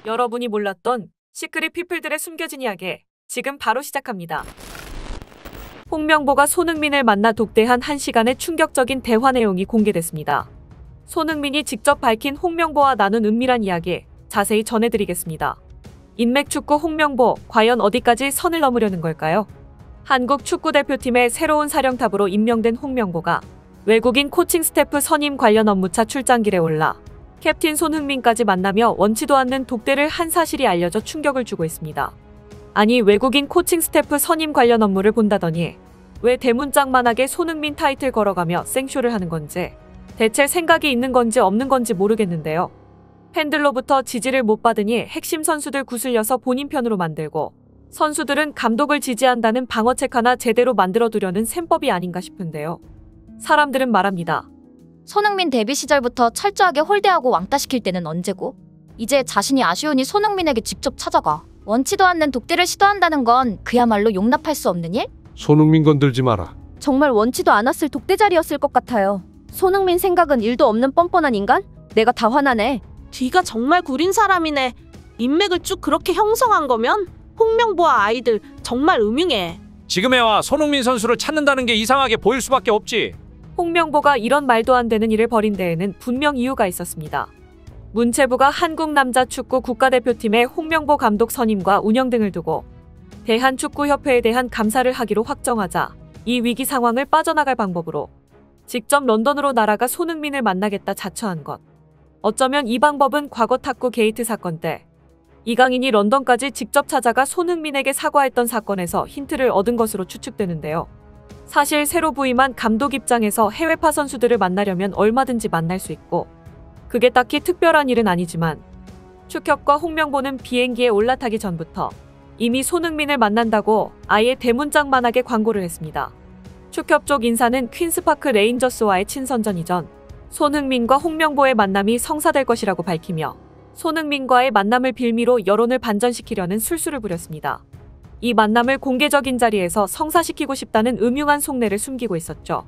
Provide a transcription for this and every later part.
여러분이 몰랐던 시크릿 피플들의 숨겨진 이야기 지금 바로 시작합니다. 홍명보가 손흥민을 만나 독대한 1시간의 충격적인 대화 내용이 공개됐습니다. 손흥민이 직접 밝힌 홍명보와 나눈 은밀한 이야기 자세히 전해드리겠습니다. 인맥축구 홍명보 과연 어디까지 선을 넘으려는 걸까요? 한국 축구대표팀의 새로운 사령탑으로 임명된 홍명보가 외국인 코칭 스태프 선임 관련 업무차 출장길에 올라 캡틴 손흥민까지 만나며 원치도 않는 독대를 한 사실이 알려져 충격을 주고 있습니다. 아니, 외국인 코칭 스태프 선임 관련 업무를 본다더니 왜 대문짝만하게 손흥민 타이틀 걸어가며 생쇼를 하는 건지, 대체 생각이 있는 건지 없는 건지 모르겠는데요. 팬들로부터 지지를 못 받으니 핵심 선수들 구슬려서 본인 편으로 만들고, 선수들은 감독을 지지한다는 방어책 하나 제대로 만들어두려는 셈법이 아닌가 싶은데요. 사람들은 말합니다. 손흥민 데뷔 시절부터 철저하게 홀대하고 왕따시킬 때는 언제고? 이제 자신이 아쉬우니 손흥민에게 직접 찾아가 원치도 않는 독대를 시도한다는 건 그야말로 용납할 수 없는 일? 손흥민 건들지 마라. 정말 원치도 않았을 독대자리였을 것 같아요. 손흥민 생각은 일도 없는 뻔뻔한 인간? 내가 다 화나네. 뒤가 정말 구린 사람이네. 인맥을 쭉 그렇게 형성한 거면 홍명보와 아이들 정말 음흉해. 지금에 와 손흥민 선수를 찾는다는 게 이상하게 보일 수밖에 없지. 홍명보가 이런 말도 안 되는 일을 벌인 데에는 분명 이유가 있었습니다. 문체부가 한국 남자축구 국가대표팀의 홍명보 감독 선임과 운영 등을 두고 대한축구협회에 대한 감사를 하기로 확정하자 이 위기 상황을 빠져나갈 방법으로 직접 런던으로 날아가 손흥민을 만나겠다 자처한 것. 어쩌면 이 방법은 과거 탁구 게이트 사건 때 이강인이 런던까지 직접 찾아가 손흥민에게 사과했던 사건에서 힌트를 얻은 것으로 추측되는데요. 사실 새로 부임한 감독 입장에서 해외파 선수들을 만나려면 얼마든지 만날 수 있고, 그게 딱히 특별한 일은 아니지만 축협과 홍명보는 비행기에 올라타기 전부터 이미 손흥민을 만난다고 아예 대문짝만하게 광고를 했습니다. 축협 쪽 인사는 퀸스파크 레인저스와의 친선전 이전 손흥민과 홍명보의 만남이 성사될 것이라고 밝히며 손흥민과의 만남을 빌미로 여론을 반전시키려는 술수를 부렸습니다. 이 만남을 공개적인 자리에서 성사시키고 싶다는 음흉한 속내를 숨기고 있었죠.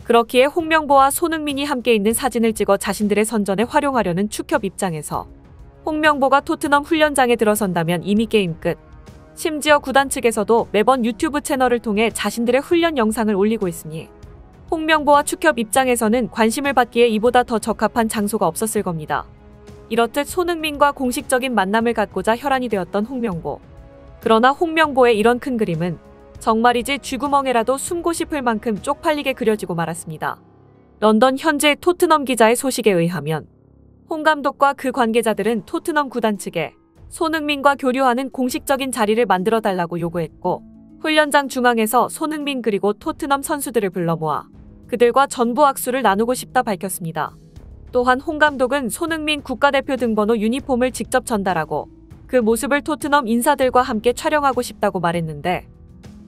그렇기에 홍명보와 손흥민이 함께 있는 사진을 찍어 자신들의 선전에 활용하려는 축협 입장에서 홍명보가 토트넘 훈련장에 들어선다면 이미 게임 끝. 심지어 구단 측에서도 매번 유튜브 채널을 통해 자신들의 훈련 영상을 올리고 있으니 홍명보와 축협 입장에서는 관심을 받기에 이보다 더 적합한 장소가 없었을 겁니다. 이렇듯 손흥민과 공식적인 만남을 갖고자 혈안이 되었던 홍명보. 그러나 홍명보의 이런 큰 그림은 정말이지 쥐구멍에라도 숨고 싶을 만큼 쪽팔리게 그려지고 말았습니다. 런던 현재 토트넘 기자의 소식에 의하면 홍 감독과 그 관계자들은 토트넘 구단 측에 손흥민과 교류하는 공식적인 자리를 만들어달라고 요구했고, 훈련장 중앙에서 손흥민 그리고 토트넘 선수들을 불러 모아 그들과 전부 악수를 나누고 싶다 밝혔습니다. 또한 홍 감독은 손흥민 국가대표 등번호 유니폼을 직접 전달하고 그 모습을 토트넘 인사들과 함께 촬영하고 싶다고 말했는데,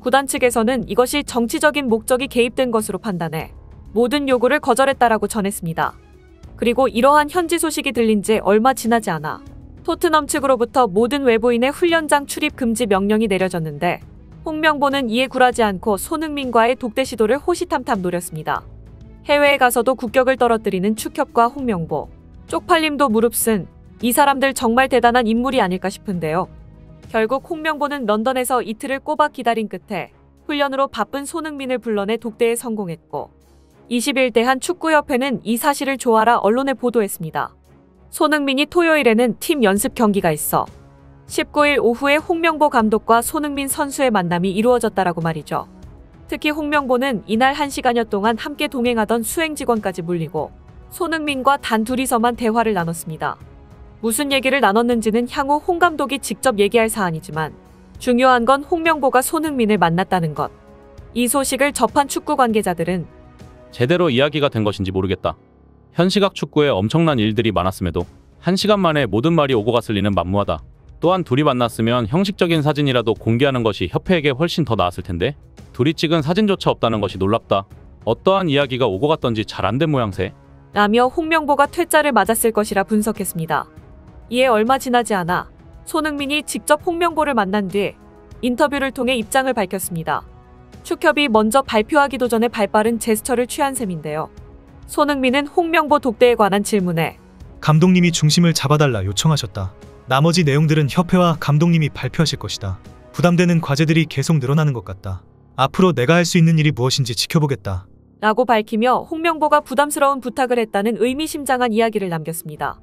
구단 측에서는 이것이 정치적인 목적이 개입된 것으로 판단해 모든 요구를 거절했다라고 전했습니다. 그리고 이러한 현지 소식이 들린 지 얼마 지나지 않아 토트넘 측으로부터 모든 외부인의 훈련장 출입 금지 명령이 내려졌는데, 홍명보는 이에 굴하지 않고 손흥민과의 독대 시도를 호시탐탐 노렸습니다. 해외에 가서도 국격을 떨어뜨리는 축협과 홍명보. 쪽팔림도 무릅쓴 이 사람들 정말 대단한 인물이 아닐까 싶은데요. 결국 홍명보는 런던에서 이틀을 꼬박 기다린 끝에 훈련으로 바쁜 손흥민을 불러내 독대에 성공했고, 21대 축구협회는 이 사실을 조아라 언론에 보도했습니다. 손흥민이 토요일에는 팀 연습 경기가 있어 19일 오후에 홍명보 감독과 손흥민 선수의 만남이 이루어졌다라고 말이죠. 특히 홍명보는 이날 1시간여 동안 함께 동행하던 수행 직원까지 물리고 손흥민과 단 둘이서만 대화를 나눴습니다. 무슨 얘기를 나눴는지는 향후 홍 감독이 직접 얘기할 사안이지만 중요한 건 홍명보가 손흥민을 만났다는 것. 이 소식을 접한 축구 관계자들은 제대로 이야기가 된 것인지 모르겠다. 현 시각 축구에 엄청난 일들이 많았음에도 1시간 만에 모든 말이 오고 갔을 리는 만무하다. 또한 둘이 만났으면 형식적인 사진이라도 공개하는 것이 협회에게 훨씬 더 나았을 텐데 둘이 찍은 사진조차 없다는 것이 놀랍다. 어떠한 이야기가 오고 갔던지 잘 안 된 모양새. 라며 홍명보가 퇴짜를 맞았을 것이라 분석했습니다. 이에 얼마 지나지 않아 손흥민이 직접 홍명보를 만난 뒤 인터뷰를 통해 입장을 밝혔습니다. 축협이 먼저 발표하기도 전에 발빠른 제스처를 취한 셈인데요. 손흥민은 홍명보 독대에 관한 질문에 감독님이 중심을 잡아달라 요청하셨다. 나머지 내용들은 협회와 감독님이 발표하실 것이다. 부담되는 과제들이 계속 늘어나는 것 같다. 앞으로 내가 할 수 있는 일이 무엇인지 지켜보겠다. 라고 밝히며 홍명보가 부담스러운 부탁을 했다는 의미심장한 이야기를 남겼습니다.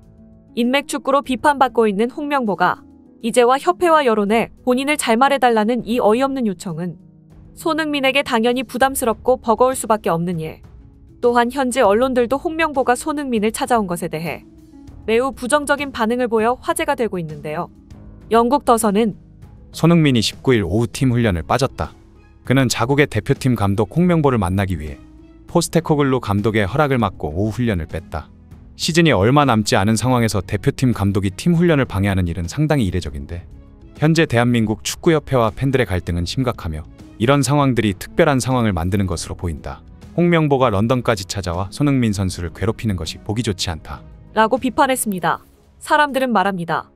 인맥축구로 비판받고 있는 홍명보가 이제와 협회와 여론에 본인을 잘 말해달라는 이 어이없는 요청은 손흥민에게 당연히 부담스럽고 버거울 수밖에 없는 일. 또한 현지 언론들도 홍명보가 손흥민을 찾아온 것에 대해 매우 부정적인 반응을 보여 화제가 되고 있는데요. 영국 더선은 손흥민이 19일 오후 팀 훈련을 빠졌다. 그는 자국의 대표팀 감독 홍명보를 만나기 위해 포스테코글루 감독의 허락을 받고 오후 훈련을 뺐다. 시즌이 얼마 남지 않은 상황에서 대표팀 감독이 팀 훈련을 방해하는 일은 상당히 이례적인데 현재 대한민국 축구협회와 팬들의 갈등은 심각하며 이런 상황들이 특별한 상황을 만드는 것으로 보인다. 홍명보가 런던까지 찾아와 손흥민 선수를 괴롭히는 것이 보기 좋지 않다. 라고 비판했습니다. 사람들은 말합니다.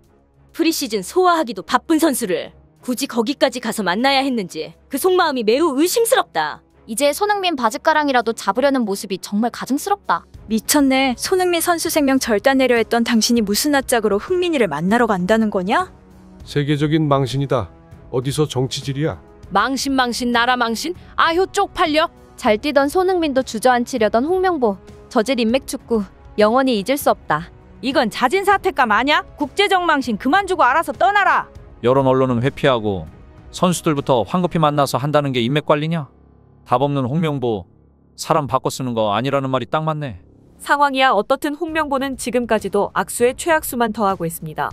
프리시즌 소화하기도 바쁜 선수를 굳이 거기까지 가서 만나야 했는지 그 속마음이 매우 의심스럽다. 이제 손흥민 바짓가랑이라도 잡으려는 모습이 정말 가증스럽다. 미쳤네. 손흥민 선수 생명 절단내려 했던 당신이 무슨 낯짝으로 흥민이를 만나러 간다는 거냐? 세계적인 망신이다. 어디서 정치질이야? 망신 나라 망신? 아효 쪽팔려? 잘 뛰던 손흥민도 주저앉히려던 홍명보. 저질 인맥축구 영원히 잊을 수 없다. 이건 자진 사퇴감 아냐? 국제적 망신 그만 주고 알아서 떠나라. 여론 언론은 회피하고 선수들부터 황급히 만나서 한다는 게 인맥 관리냐? 답 없는 홍명보, 사람 바꿔 쓰는 거 아니라는 말이 딱 맞네. 상황이야 어떻든 홍명보는 지금까지도 악수의 최악수만 더하고 있습니다.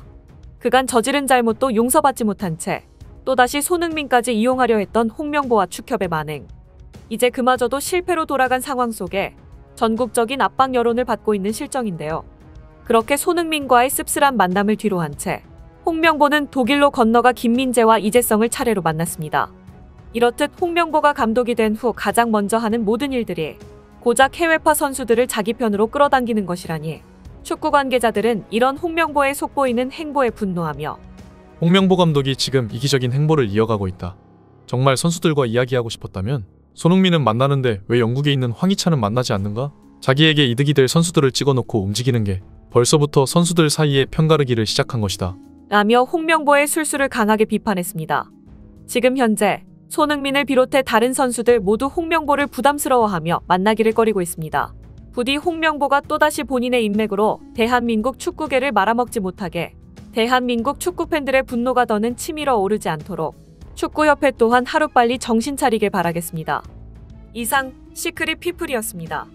그간 저지른 잘못도 용서받지 못한 채 또다시 손흥민까지 이용하려 했던 홍명보와 축협의 만행. 이제 그마저도 실패로 돌아간 상황 속에 전국적인 압박 여론을 받고 있는 실정인데요. 그렇게 손흥민과의 씁쓸한 만남을 뒤로한 채 홍명보는 독일로 건너가 김민재와 이재성을 차례로 만났습니다. 이렇듯 홍명보가 감독이 된 후 가장 먼저 하는 모든 일들이 고작 해외파 선수들을 자기 편으로 끌어당기는 것이라니 축구 관계자들은 이런 홍명보의 속보이는 행보에 분노하며 홍명보 감독이 지금 이기적인 행보를 이어가고 있다. 정말 선수들과 이야기하고 싶었다면 손흥민은 만나는데 왜 영국에 있는 황희찬은 만나지 않는가? 자기에게 이득이 될 선수들을 찍어놓고 움직이는 게 벌써부터 선수들 사이에 편가르기를 시작한 것이다. 라며 홍명보의 술수를 강하게 비판했습니다. 지금 현재 손흥민을 비롯해 다른 선수들 모두 홍명보를 부담스러워하며 만나기를 꺼리고 있습니다. 부디 홍명보가 또다시 본인의 인맥으로 대한민국 축구계를 말아먹지 못하게 대한민국 축구팬들의 분노가 더는 치밀어 오르지 않도록 축구협회 또한 하루빨리 정신 차리길 바라겠습니다. 이상 시크릿 피플이었습니다.